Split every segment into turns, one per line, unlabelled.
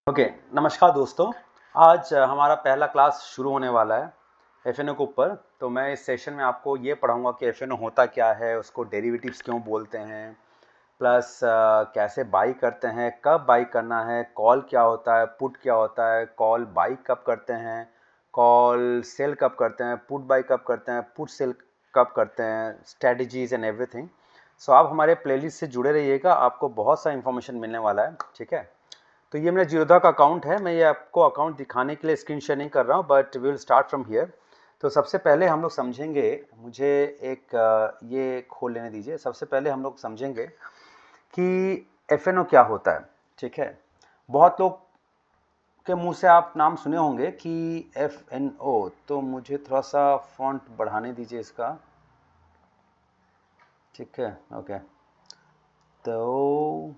Okay नमस्कार दोस्तों। आज हमारा पहला क्लास शुरू होने वाला है एफएनओ के ऊपर। तो मैं इस सेशन में आपको ये पढ़ाऊंगा कि एफएनओ होता क्या है, उसको डेरिवेटिव्स क्यों बोलते हैं, प्लस कैसे बाई करते हैं, कब बाई करना है, कॉल क्या होता है, पुट क्या होता है, कॉल बाई कब करते हैं, कॉल सेल कब करते हैं, पुट बाई कब करते हैं, पुट सेल कब करते हैं, स्ट्रेटजीज एंड एवरीथिंग। सो आप हमारे प्लेलिस्ट से जुड़े रहिएगा, आपको बहुत सा इंफॉर्मेशन मिलने वाला है। ठीक है, तो ये मेरा जीरोधा का अकाउंट है। मैं ये आपको अकाउंट दिखाने के लिए स्क्रीन शेयर नहीं कर रहा हूँ, but we will start from here. तो सबसे पहले हम लोग समझेंगे, मुझे एक ये खोल लेने दीजिए। सबसे पहले हम लोग समझेंगे कि एफएनओ क्या होता है। ठीक है, बहुत लोग के मुंह से आप नाम सुने होंगे कि एफएनओ। तो मुझे थोड़ा सा फॉन्ट बढ़ाने दीजिए इसका। ठीक है, ओके। तो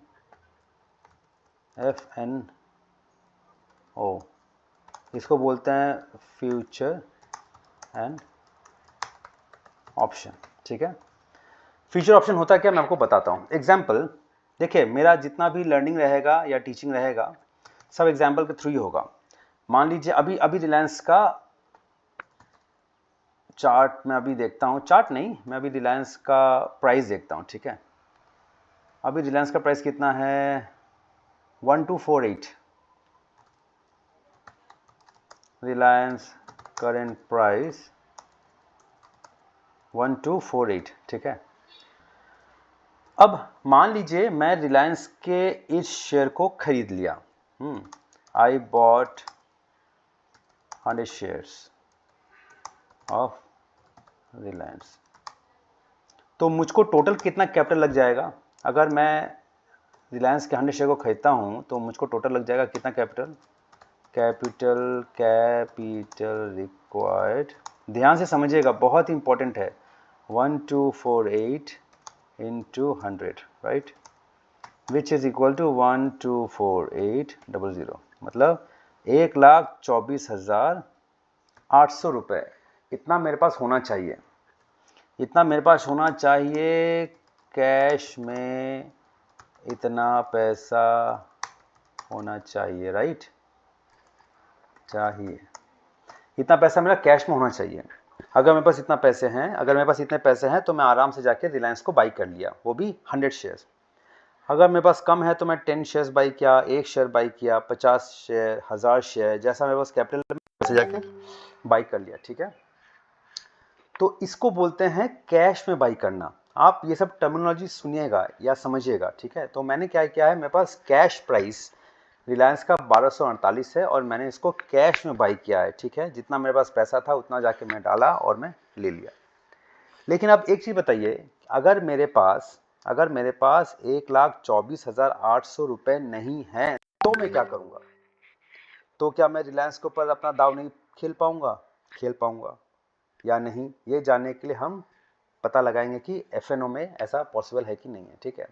एफएनओ इसको बोलते हैं फ्यूचर एंड ऑप्शन। ठीक है, फ्यूचर ऑप्शन होता है क्या, मैं आपको बताता हूँ। एग्जाम्पल देखिए, मेरा जितना भी लर्निंग रहेगा या टीचिंग रहेगा सब एग्जाम्पल के थ्रू ही होगा। मान लीजिए अभी अभी रिलायंस का चार्ट मैं अभी देखता हूँ, चार्ट नहीं, मैं अभी रिलायंस का प्राइस देखता हूँ। ठीक है, अभी रिलायंस का प्राइस कितना है, 1248। Reliance current price 1248। ठीक है, अब मान लीजिए मैं रिलायंस के इस शेयर को खरीद लिया। I bought 100 shares of Reliance. तो मुझको टोटल कितना कैपिटल लग जाएगा? अगर मैं रिलायंस के 100 शेयर को खरीदता हूं तो मुझको टोटल लग जाएगा कितना कैपिटल? कैपिटल रिक्वायर्ड, ध्यान से समझिएगा, बहुत इंपॉर्टेंट है। 1248 into 100, right, which is equal to 124800, मतलब 1,24,800 रुपये। इतना मेरे पास होना चाहिए, इतना मेरे पास होना चाहिए कैश में, इतना पैसा होना चाहिए, राइट, चाहिए, इतना पैसा मेरा कैश में होना चाहिए। अगर मेरे पास इतना पैसे हैं, अगर मेरे पास इतने पैसे हैं तो मैं आराम से जाके रिलायंस को बाई कर लिया, वो भी 100 शेयर्स। अगर मेरे पास कम है तो मैं 10 शेयर्स बाई किया, 1 शेयर बाई किया, 50 शेयर, 1000 शेयर, जैसा मेरे पास कैपिटल में वैसे जाके बाई कर लिया। ठीक है, तो इसको बोलते हैं कैश में बाई करना। आप ये सब टर्मिनोलॉजी सुनिएगा या समझिएगा। ठीक है, तो मैंने क्या किया है, मेरे पास कैश प्राइस रिलायंस का 1248 है और मैंने इसको कैश में बाई किया है। ठीक है, जितना मेरे पास पैसा था उतना जाके मैं डाला और मैं ले लिया। लेकिन अब एक चीज़ बताइए, अगर मेरे पास 1,24,800 रुपये नहीं है तो मैं क्या करूँगा? तो क्या मैं रिलायंस के ऊपर अपना दाव नहीं खेल पाऊँगा? खेल पाऊँगा या नहीं, ये जानने के लिए हम पता लगाएंगे कि एफएनओ में ऐसा पॉसिबल है कि नहीं है। ठीक है,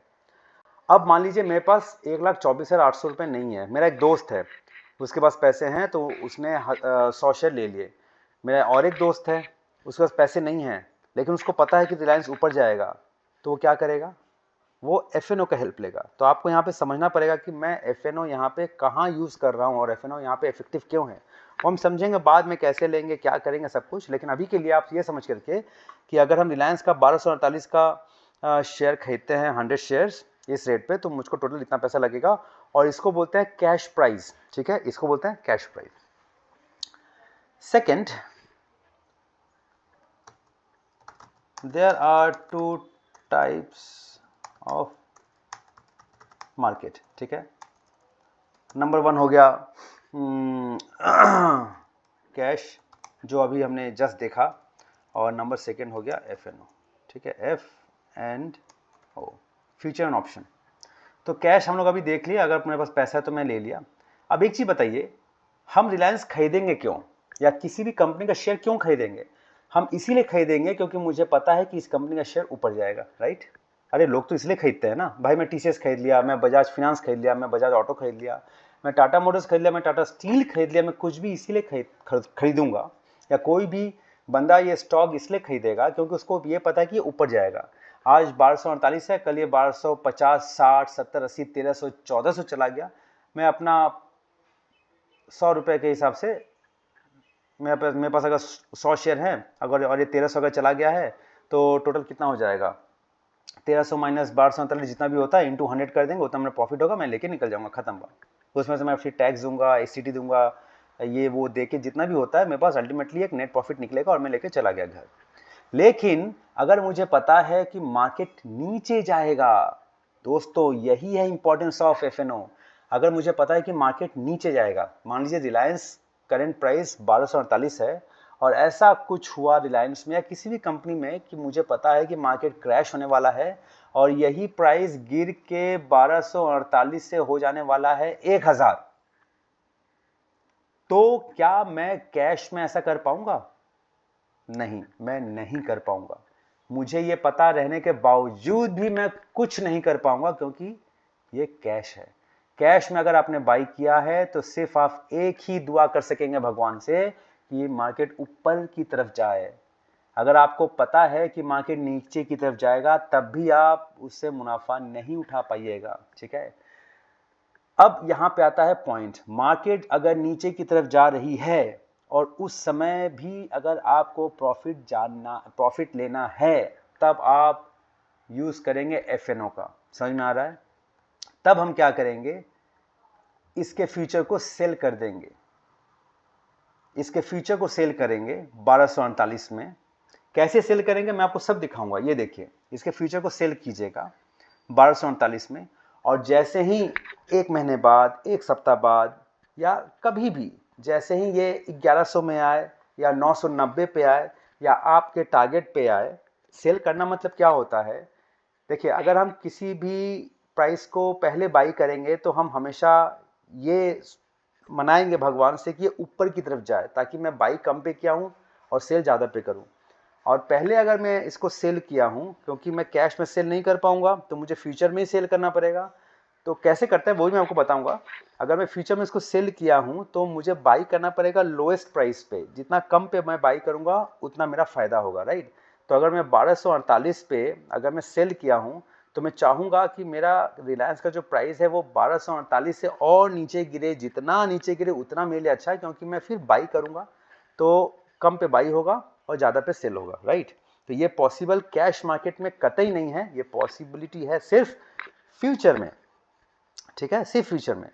अब मान लीजिए मेरे पास 1,24,800 रुपये नहीं है। मेरा एक दोस्त है, उसके पास पैसे हैं तो उसने 100 शेयर ले लिए। मेरा और एक दोस्त है, उसके पास पैसे नहीं हैं लेकिन उसको पता है कि रिलायंस ऊपर जाएगा, तो वो क्या करेगा? वो एफएनओ का हेल्प लेगा। तो आपको यहाँ पे समझना पड़ेगा कि मैं एफएनओ यहाँ पे कहाँ यूज़ कर रहा हूँ और एफएनओ यहाँ पे इफेक्टिव क्यों है। वो हम समझेंगे बाद में, कैसे लेंगे, क्या करेंगे, सब कुछ। लेकिन अभी के लिए आप ये समझ करके कि अगर हम रिलायंस का 1248 का शेयर खरीदते हैं, 100 शेयर्स इस रेट पे, तो मुझको टोटल इतना पैसा लगेगा और इसको बोलते हैं कैश प्राइस। ठीक है, इसको बोलते हैं cash price. Second, there are 2 types of market. ठीक है, नंबर 1 हो गया कैश, जो अभी हमने जस्ट देखा, और नंबर 2 हो गया एफएनओ। ठीक है, F and O, future and option. तो कैश हम लोग अभी देख लिया, अगर मेरे पास पैसा है तो मैं ले लिया। अब एक चीज़ बताइए, हम रिलायंस खरीदेंगे क्यों, या किसी भी कंपनी का शेयर क्यों खरीदेंगे? हम इसीलिए खरीदेंगे क्योंकि मुझे पता है कि इस कंपनी का शेयर ऊपर जाएगा, राइट। अरे लोग तो इसलिए खरीदते हैं ना भाई, मैं टीसीएस खरीद लिया, मैं बजाज फिनांस खरीद लिया, मैं बजाज ऑटो खरीद लिया, मैं टाटा मोटर्स खरीद लिया, मैं टाटा स्टील खरीद लिया, मैं कुछ भी इसीलिए खरीदूंगा, या कोई भी बंदा ये स्टॉक इसलिए खरीदेगा क्योंकि उसको ये पता है कि ये ऊपर जाएगा। आज 1248 है, कल ये 1250, 60, 70, 80, 1300, 1400 चला गया, मैं अपना 100 रुपये के हिसाब से मेरे पास अगर 100 शेयर हैं अगर, और ये 1300 अगर चला गया है तो टोटल कितना हो जाएगा, 1300 माइनस 1249 जितना भी होता है इंटू 100 कर देंगे, उतना मेरा प्रॉफिट होगा, मैं लेके निकल जाऊंगा, खत्म बात। उसमें से मैं फिर टैक्स दूंगा, एससीटी दूंगा, ये वो दे के जितना भी होता है मेरे पास अल्टीमेटली एक नेट प्रॉफिट निकलेगा और मैं लेके चला गया घर। लेकिन अगर मुझे पता है कि मार्केट नीचे जाएगा, दोस्तों यही है इंपॉर्टेंस ऑफ एफएनओ। अगर मुझे पता है कि मार्केट नीचे जाएगा, मान लीजिए रिलायंस करंट प्राइस 1248 है और ऐसा कुछ हुआ रिलायंस में या किसी भी कंपनी में कि मुझे पता है कि मार्केट क्रैश होने वाला है और यही प्राइस गिर के 1248 से हो जाने वाला है 1000, तो क्या मैं कैश में ऐसा कर पाऊंगा? नहीं, मैं नहीं कर पाऊंगा। मुझे ये पता रहने के बावजूद भी मैं कुछ नहीं कर पाऊंगा क्योंकि ये कैश है। कैश में अगर आपने बाई किया है तो सिर्फ आप एक ही दुआ कर सकेंगे भगवान से कि मार्केट ऊपर की तरफ जाए। अगर आपको पता है कि मार्केट नीचे की तरफ जाएगा तब भी आप उससे मुनाफा नहीं उठा पाइएगा, ठीक है। अब यहां पे आता है पॉइंट, मार्केट अगर नीचे की तरफ जा रही है और उस समय भी अगर आपको प्रॉफिट लेना है तब आप यूज करेंगे एफएनओ का। समझ में आ रहा है? तब हम क्या करेंगे, इसके फ्यूचर को सेल कर देंगे, इसके फ्यूचर को सेल करेंगे 1248 में। कैसे सेल करेंगे मैं आपको सब दिखाऊंगा। ये देखिए, इसके फ्यूचर को सेल कीजिएगा 1248 में, और जैसे ही एक महीने बाद, एक सप्ताह बाद या कभी भी जैसे ही ये 1100 में आए या 990 पे आए या आपके टारगेट पे आए, सेल करना मतलब क्या होता है, देखिए अगर हम किसी भी प्राइस को पहले बाई करेंगे तो हम हमेशा ये मनाएंगे भगवान से कि ये ऊपर की तरफ जाए ताकि मैं बाई कम पे किया हूँ और सेल ज़्यादा पे करूँ। और पहले अगर मैं इसको सेल किया हूँ, क्योंकि मैं कैश में सेल नहीं कर पाऊंगा तो मुझे फ्यूचर में ही सेल करना पड़ेगा। तो कैसे करते हैं वो भी मैं आपको बताऊंगा। अगर मैं फ्यूचर में इसको सेल किया हूँ तो मुझे बाई करना पड़ेगा लोएस्ट प्राइस पे, जितना कम पे मैं बाई करूंगा उतना मेरा फायदा होगा, राइट। तो अगर मैं 1248 पे अगर मैं सेल किया हूँ तो मैं चाहूंगा कि मेरा रिलायंस का जो प्राइस है वो 1248 से और नीचे गिरे, जितना नीचे गिरे उतना मेरे लिए अच्छा है, क्योंकि मैं फिर बाई करूंगा तो कम पे बाई होगा और ज़्यादा पे सेल होगा, राइट। तो ये पॉसिबल कैश मार्केट में कतई नहीं है, ये पॉसिबिलिटी है सिर्फ फ्यूचर में, ठीक है, सिर्फ फ्यूचर में।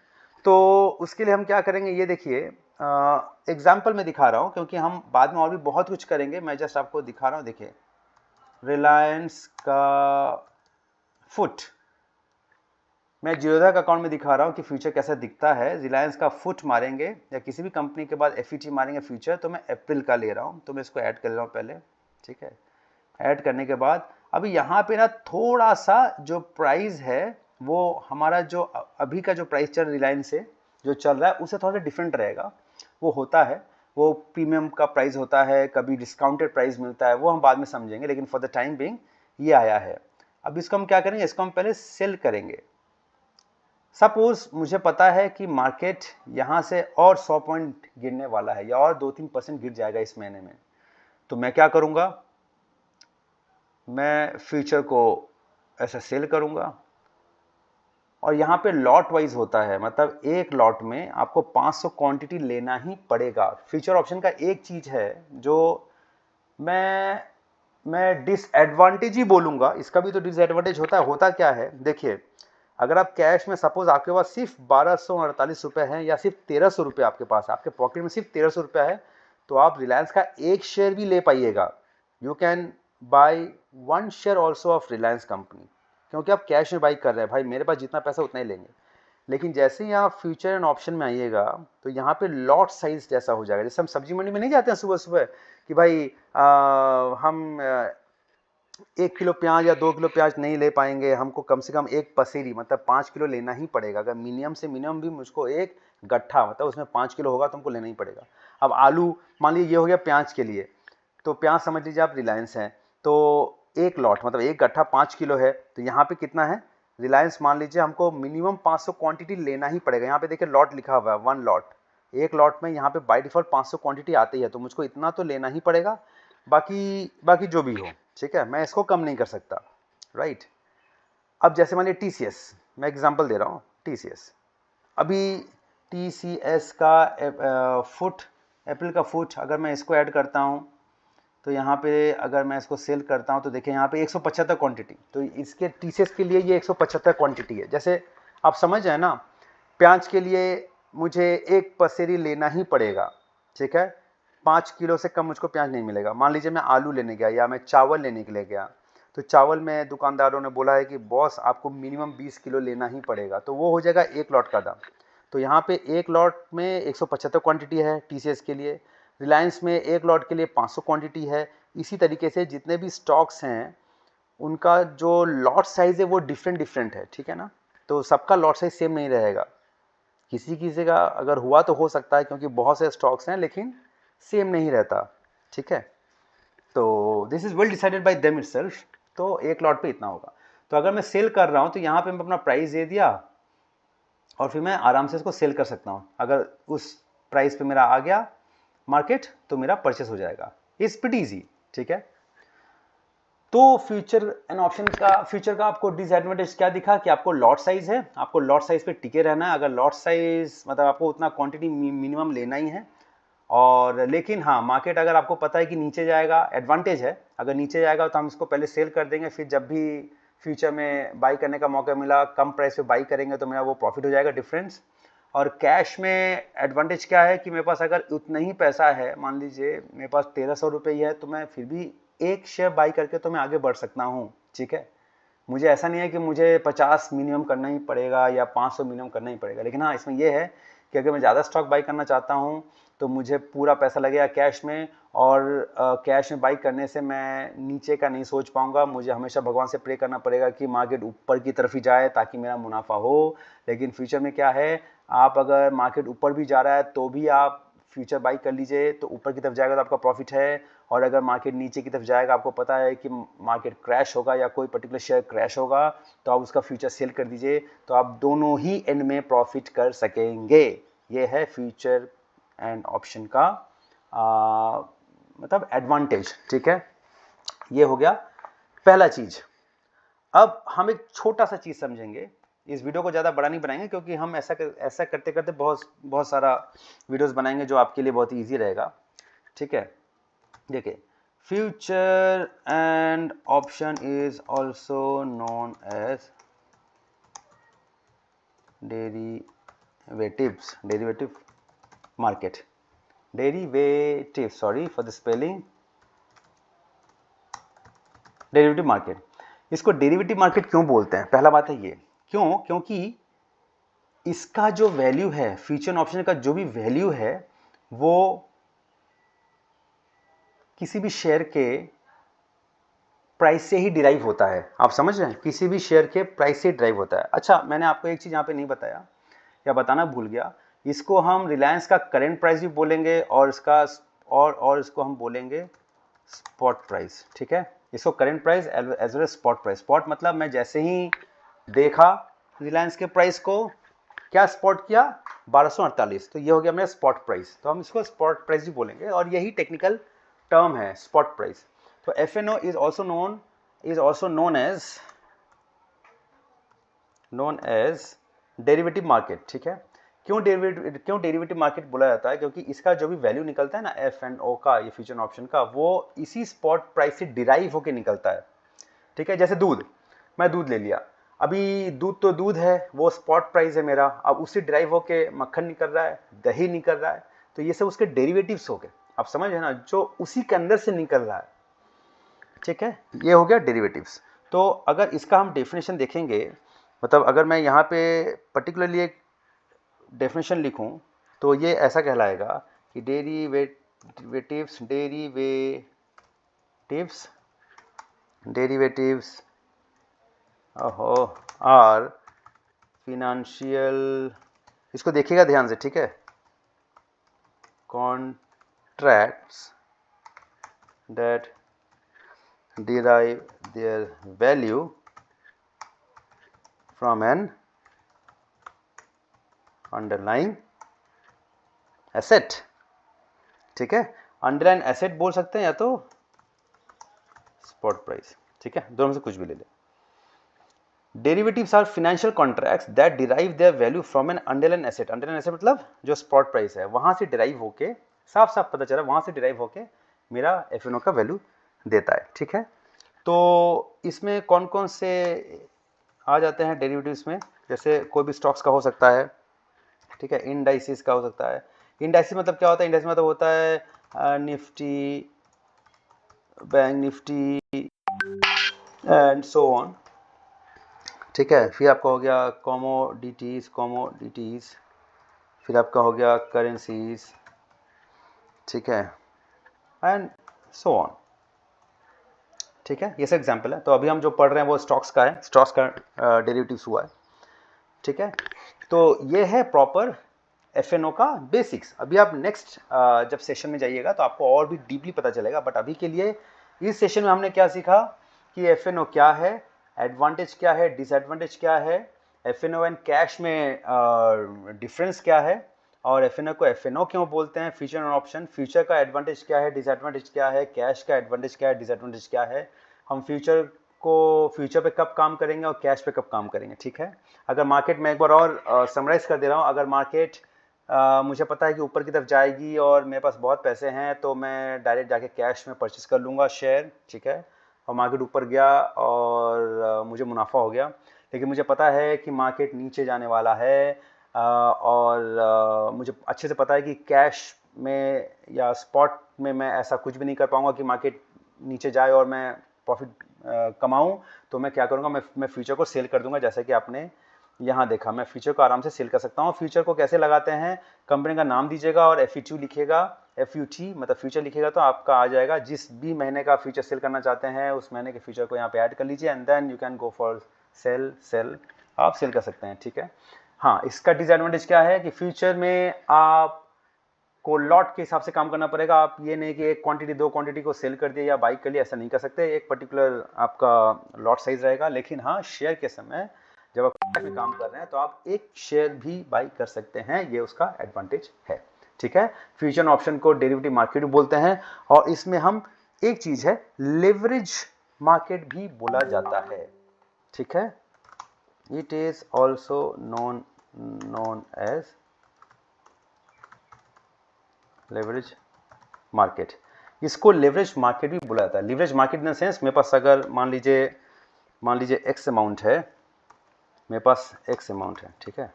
तो उसके लिए हम क्या करेंगे, ये देखिए एग्जाम्पल में दिखा रहा हूँ क्योंकि हम बाद में और भी बहुत कुछ करेंगे, मैं जस्ट आपको दिखा रहा हूँ। देखिए रिलायंस का फुट, मैं जीरोधा का अकाउंट में दिखा रहा हूँ कि फ्यूचर कैसा दिखता है। रिलायंस का फुट मारेंगे या किसी भी कंपनी के बाद एफईटी मारेंगे फ्यूचर, तो मैं अप्रैल का ले रहा हूँ, तो मैं इसको ऐड कर रहा हूँ पहले, ठीक है। ऐड करने के बाद अभी यहाँ पे ना थोड़ा सा जो प्राइस है वो हमारा जो अभी का जो प्राइस चल रिलायंस से जो चल रहा है उससे थोड़ा सा डिफरेंट रहेगा। वो होता है, वो प्रीमियम का प्राइस होता है, कभी डिस्काउंटेड प्राइस मिलता है, वो हम बाद में समझेंगे, लेकिन फॉर द टाइम बिंग ये आया है। अब इसको हम क्या करेंगे, इसको हम पहले सेल करेंगे। सपोज मुझे पता है कि मार्केट यहाँ से और 100 पॉइंट गिरने वाला है या और 2-3% गिर जाएगा इस महीने में, तो मैं क्या करूँगा, मैं फ्यूचर को ऐसा सेल करूँगा। और यहाँ पे लॉट वाइज होता है, मतलब एक लॉट में आपको 500 क्वांटिटी लेना ही पड़ेगा। फ्यूचर ऑप्शन का एक चीज़ है जो मैं डिसएडवांटेज ही बोलूँगा, इसका भी तो डिसएडवांटेज होता है। होता क्या है, देखिए अगर आप कैश में सपोज आपके पास सिर्फ 1248 रुपये हैं या सिर्फ 1300 रुपये आपके पास, आपके पॉकेट में सिर्फ 1300 रुपये है, तो आप रिलायंस का एक शेयर भी ले पाइएगा। You can buy 1 share also of Reliance company, क्योंकि आप कैश में बाई कर रहे हैं, भाई मेरे पास जितना पैसा उतना ही लेंगे। लेकिन जैसे ही आप फ्यूचर एंड ऑप्शन में आइएगा तो यहाँ पे लॉट साइज जैसा हो जाएगा। जैसे हम सब्जी मंडी में नहीं जाते हैं सुबह सुबह कि भाई हम 1 किलो प्याज या 2 किलो प्याज नहीं ले पाएंगे, हमको कम से कम एक पसेरी मतलब 5 किलो लेना ही पड़ेगा। अगर मिनिमम से मिनिमम भी मुझको एक गट्ठा मतलब उसमें 5 किलो होगा तो हमको लेना ही पड़ेगा। अब आलू मान लीजिए ये हो गया प्याज के लिए, तो प्याज समझ लीजिए आप रिलायंस हैं, तो एक लॉट मतलब एक गट्ठा 5 किलो है, तो यहाँ पे कितना है, रिलायंस मान लीजिए हमको मिनिमम 500 क्वांटिटी लेना ही पड़ेगा। यहाँ पे देखिए लॉट लिखा हुआ है 1 लॉट, एक लॉट में यहाँ पे बाय डिफॉल्ट 500 क्वांटिटी आती है, तो मुझको इतना तो लेना ही पड़ेगा, बाकी जो भी हो, ठीक है, मैं इसको कम नहीं कर सकता, राइट। अब जैसे मान लीजिए टीसीएस, मैं एग्जांपल दे रहा हूँ, टीसीएस अभी TCS का फुट, अप्रैल का फुट, अगर मैं इसको ऐड करता हूँ तो यहाँ पे अगर मैं इसको सेल करता हूँ तो देखिए यहाँ पे 175 क्वांटिटी, तो इसके TCS के लिए ये 175 क्वांटिटी है। जैसे आप समझ रहे हैं ना, प्याज के लिए मुझे एक पसेरी लेना ही पड़ेगा, ठीक है, 5 किलो से कम मुझको प्याज नहीं मिलेगा। मान लीजिए मैं आलू लेने गया या मैं चावल लेने के लिए गया, तो चावल में दुकानदारों ने बोला है कि बॉस आपको मिनिमम 20 किलो लेना ही पड़ेगा, तो वो हो जाएगा एक लॉट का दाम। तो यहाँ पे एक लॉट में 175 क्वांटिटी है TCS के लिए, रिलायंस में एक लॉट के लिए 500 क्वांटिटी है। इसी तरीके से जितने भी स्टॉक्स हैं उनका जो लॉट साइज़ है वो डिफरेंट डिफरेंट है, ठीक है ना, तो सबका लॉट साइज सेम नहीं रहेगा। किसी किसी का अगर हुआ तो हो सकता है, क्योंकि बहुत से स्टॉक्स हैं, लेकिन सेम नहीं रहता, ठीक है। तो this is well decided by them itself. तो एक लॉट पे इतना होगा। तो अगर मैं सेल कर रहा हूँ तो यहाँ पे मैं अपना प्राइस दे दिया और फिर मैं आराम से इसको सेल कर सकता हूँ। अगर उस प्राइस पे मेरा आ गया मार्केट तो मेरा परचेस हो जाएगा। इट्स प्रीटी इजी, ठीक है। तो फ्यूचर एंड ऑप्शन का, फ्यूचर का आपको डिसएडवांटेज क्या दिखा कि आपको लॉट साइज है, आपको लॉट साइज पे टिके रहना है। अगर लॉट साइज मतलब आपको उतना क्वांटिटी मिनिमम लेना ही है। और लेकिन हाँ, मार्केट अगर आपको पता है कि नीचे जाएगा, एडवांटेज है, अगर नीचे जाएगा तो हम इसको पहले सेल कर देंगे, फिर जब भी फ्यूचर में बाई करने का मौका मिला कम प्राइस पे बाई करेंगे तो मेरा वो प्रॉफिट हो जाएगा, डिफरेंस। और कैश में एडवांटेज क्या है कि मेरे पास अगर उतना ही पैसा है, मान लीजिए मेरे पास 1300 रुपये ही है, तो मैं फिर भी एक शेयर बाई करके तो मैं आगे बढ़ सकता हूँ, ठीक है। मुझे ऐसा नहीं है कि मुझे 50 मिनिमम करना ही पड़ेगा या 500 मिनिमम करना ही पड़ेगा। लेकिन हाँ, इसमें यह है कि अगर मैं ज़्यादा स्टॉक बाई करना चाहता हूँ तो मुझे पूरा पैसा लगेगा कैश में, और कैश में बाई करने से मैं नीचे का नहीं सोच पाऊँगा। मुझे हमेशा भगवान से प्रे करना पड़ेगा कि मार्केट ऊपर की तरफ ही जाए ताकि मेरा मुनाफा हो। लेकिन फ्यूचर में क्या है, आप अगर मार्केट ऊपर भी जा रहा है तो भी आप फ्यूचर बाई कर लीजिए, तो ऊपर की तरफ जाएगा तो आपका प्रॉफिट है। और अगर मार्केट नीचे की तरफ जाएगा, आपको पता है कि मार्केट क्रैश होगा या कोई पर्टिकुलर शेयर क्रैश होगा, तो आप उसका फ्यूचर सेल कर दीजिए, तो आप दोनों ही एंड में प्रॉफिट कर सकेंगे। ये है फ्यूचर एंड ऑप्शन का मतलब एडवांटेज, ठीक है। ये हो गया पहला चीज। अब हम एक छोटा सा चीज समझेंगे, इस वीडियो को ज़्यादा बड़ा नहीं बनाएंगे क्योंकि हम ऐसा करते करते बहुत सारा वीडियोस बनाएंगे जो आपके लिए बहुत ईजी रहेगा, ठीक है। देखिए, future and option is also known as derivative market, sorry for the spelling, derivative market. इसको डेरिवेटिव मार्केट क्यों बोलते हैं, पहला बात है ये, क्यों, क्योंकि इसका जो वैल्यू है, फ्यूचर ऑप्शन का जो भी वैल्यू है, वो किसी भी शेयर के प्राइस से ही डिराइव होता है। आप समझ रहे हैं, किसी भी शेयर के प्राइस से डिराइव होता है। अच्छा, मैंने आपको एक चीज़ यहाँ पे नहीं बताया या बताना भूल गया, इसको हम रिलायंस का करेंट प्राइस भी बोलेंगे और इसका और इसको हम बोलेंगे स्पॉट प्राइस, ठीक है। इसको current price as well as spot price. Spot मतलब मैं जैसे ही देखा रिलायंस के प्राइस को, क्या स्पॉट किया 1248, तो ये हो गया मेरा स्पॉट प्राइस, तो हम इसको स्पॉट प्राइस भी बोलेंगे और यही टेक्निकल टर्म है स्पॉट प्राइस। तो FNO is also known as derivative market, ठीक है। क्यों डेरिवेटिव मार्केट बोला जाता है, क्योंकि इसका जो भी वैल्यू निकलता है ना FNO का, ये फ्यूचर ऑप्शन का, वो इसी स्पॉट प्राइस से डिराइव होकर निकलता है, ठीक है। जैसे दूध, मैं दूध ले लिया, अभी दूध तो दूध है, वो स्पॉट प्राइस है मेरा, अब उससे डिराइव होके मक्खन निकल रहा है, दही निकल रहा है, तो ये सब उसके डेरिवेटिव्स हो गए। आप समझ है ना, जो उसी के अंदर से निकल रहा है, ठीक है। ये हो गया डेरिवेटिव्स। तो अगर इसका हम डेफिनेशन देखेंगे, मतलब अगर मैं यहाँ पे पर्टिकुलरली एक डेफिनेशन लिखूँ तो ये ऐसा कहलाएगा कि डेरिवेटिव्स आर फिनेंशियल, इसको देखिएगा ध्यान से, ठीक है, contracts that derive their value from an underlying asset, ठीक है। अंडरलाइन एसेट बोल सकते हैं या तो स्पॉट प्राइस, ठीक है, दोनों में से कुछ भी ले ले। Derivatives are financial contracts that derive their value from an underline asset. Underline asset मतलब जो स्पॉट प्राइस है वहां से डिराइव होके, साफ साफ पता चला वहां से डिराइव होके मेरा एफएनओ का वैल्यू देता है। ठीक है, तो इसमें कौन कौन से आ जाते हैं डेरिवेटिव्स में, जैसे कोई भी स्टॉक्स का हो सकता है, ठीक है, इंडाइसिस का हो सकता है। इंडाइसिस मतलब क्या होता है? इंडाइसिस मतलब होता है Nifty, bank Nifty and so on. ठीक है, फिर आपका हो गया कमोडिटीज, फिर आपका हो गया करेंसीज, ठीक है, एंड सो ऑन। ठीक है, ये सब एग्जाम्पल है। तो अभी हम जो पढ़ रहे हैं वो स्टॉक्स का है, स्टॉक्स का डेरिवेटिव्स हुआ है। ठीक है, तो ये है प्रॉपर एफएनओ का बेसिक्स। अभी आप नेक्स्ट जब सेशन में जाइएगा तो आपको और भी डीपली पता चलेगा, बट अभी के लिए इस सेशन में हमने क्या सीखा कि एफएनओ क्या है, एडवांटेज क्या है, डिसएडवांटेज क्या है, एफएनओ एंड कैश में डिफरेंस क्या है, और एफएनओ को एफएनओ क्यों बोलते हैं, फ्यूचर और ऑप्शन, फ्यूचर का एडवांटेज क्या है, डिसएडवांटेज क्या है, कैश का एडवांटेज क्या है, डिसएडवांटेज क्या है, हम फ्यूचर पे कब काम करेंगे और कैश पे कब काम करेंगे। ठीक है, अगर मार्केट में एक बार और समराइज कर दे रहा हूँ, अगर मार्केट मुझे पता है कि ऊपर की तरफ जाएगी और मेरे पास बहुत पैसे हैं तो मैं डायरेक्ट जाके कैश में परचेस कर लूँगा शेयर। ठीक है, और मार्केट ऊपर गया और मुझे मुनाफा हो गया, लेकिन मुझे पता है कि मार्केट नीचे जाने वाला है और मुझे अच्छे से पता है कि कैश में या स्पॉट में मैं ऐसा कुछ भी नहीं कर पाऊँगा कि मार्केट नीचे जाए और मैं प्रॉफिट कमाऊं। तो मैं क्या करूंगा, मैं फ्यूचर को सेल कर दूंगा। जैसे कि आपने यहाँ देखा, मैं फ्यूचर को आराम से सेल कर सकता हूँ। फ्यूचर को कैसे लगाते हैं, कंपनी का नाम दीजिएगा और FUT लिखेगा, FUT मतलब फ्यूचर लिखेगा तो आपका आ जाएगा। जिस भी महीने का फ्यूचर सेल करना चाहते हैं उस महीने के फ्यूचर को यहाँ पे ऐड कर लीजिए and then you can go for sale, आप सेल कर सकते हैं। ठीक है, हाँ, इसका डिसएडवांटेज क्या है कि फ्यूचर में आप को लॉट के हिसाब से काम करना पड़ेगा। आप ये नहीं कि एक क्वांटिटी दो क्वांटिटी को सेल कर दिया या बाई कर लिया, ऐसा नहीं कर सकते। एक पर्टिकुलर आपका लॉट साइज रहेगा। लेकिन हाँ, शेयर के समय जब आप कैश में काम कर रहे हैं तो आप एक शेयर भी बाई कर सकते हैं, ये उसका एडवांटेज है। ठीक है, फ्यूचर ऑप्शन को डेरिवेटिव मार्केट भी बोलते हैं और इसमें हम एक चीज है लेवरेज मार्केट भी बोला जाता है। ठीक है, it is also known as leverage market. इसको लेवरेज मार्केट भी बोला जाता है। Leverage market in the sense, मेरे पास अगर मान लीजिए एक्स अमाउंट है, मेरे पास एक्स अमाउंट है, ठीक है,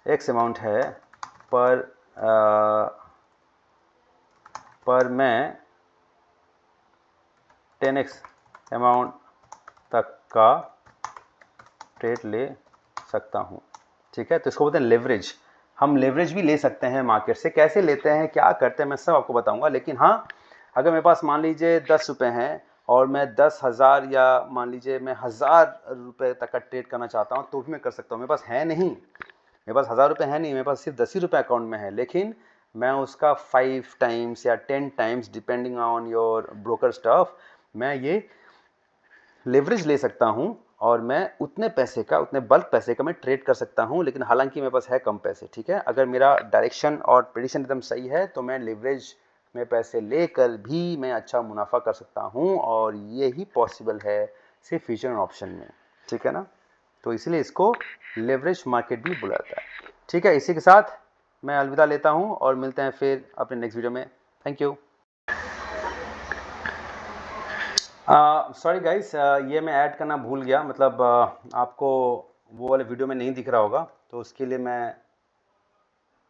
एक्स अमाउंट है पर मैं 10x अमाउंट तक का ट्रेड ले सकता हूँ। ठीक है, तो इसको बोलते हैं लेवरेज। हम लेवरेज भी ले सकते हैं मार्केट से। कैसे लेते हैं, क्या करते हैं, मैं सब आपको बताऊंगा। लेकिन हाँ, अगर मेरे पास मान लीजिए 10 रुपये हैं और मैं 10,000 या मान लीजिए मैं 1,000 रुपये तक का ट्रेड करना चाहता हूँ तो भी मैं कर सकता हूँ। मेरे पास है नहीं, मेरे पास 1,000 रुपये है नहीं, मेरे पास सिर्फ 10 ही रुपये अकाउंट में है, लेकिन मैं उसका 5 टाइम्स या 10 times depending on your broker stuff, मैं ये लेवरेज ले सकता हूँ और मैं उतने पैसे का, उतने बल्क पैसे का मैं ट्रेड कर सकता हूँ। लेकिन हालांकि मेरे पास है कम पैसे। ठीक है, अगर मेरा डायरेक्शन और प्रेडिक्शन एकदम सही है तो मैं लेवरेज में पैसे लेकर भी मैं अच्छा मुनाफा कर सकता हूँ और ये ही पॉसिबल है सिर्फ फ्यूचर ऑप्शन में। ठीक है ना, तो इसलिए इसको लेवरेज मार्केट भी बुलाता है। ठीक है, इसी के साथ मैं अलविदा लेता हूँ और मिलते हैं फिर अपने नेक्स्ट वीडियो में। Thank you. सॉरी गाइस, ये मैं ऐड करना भूल गया, मतलब आपको वो वाले वीडियो में नहीं दिख रहा होगा, तो उसके लिए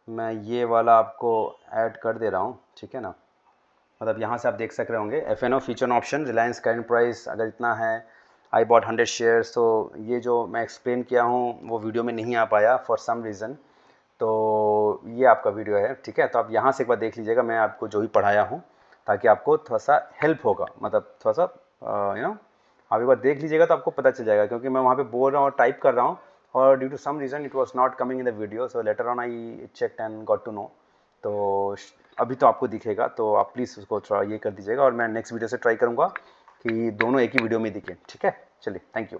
मैं ये वाला आपको ऐड कर दे रहा हूँ। ठीक है ना, मतलब यहाँ से आप देख सक रहे होंगे F N O future option, Reliance current price अगर इतना है, आई बॉट 100 शेयर्स। तो ये जो मैं एक्सप्लेन किया हूँ वो वीडियो में नहीं आ पाया फॉर सम रीज़न, तो ये आपका वीडियो है। ठीक है, तो आप यहाँ से एक बार देख लीजिएगा मैं आपको जो भी पढ़ाया हूँ, ताकि आपको थोड़ा सा हेल्प होगा, मतलब थोड़ा सा आप एक बार देख लीजिएगा तो आपको पता चल जाएगा। क्योंकि मैं वहाँ पे बोल रहा हूँ और टाइप कर रहा हूँ और due to some reason it was not coming in the video, so later on I checked and got to know. तो अभी तो आपको दिखेगा, तो आप प्लीज़ उसको थोड़ा ये कर दीजिएगा और मैं नेक्स्ट वीडियो से ट्राई करूँगा कि दोनों एक ही वीडियो में दिखें। ठीक है, चलिए, थैंक यू।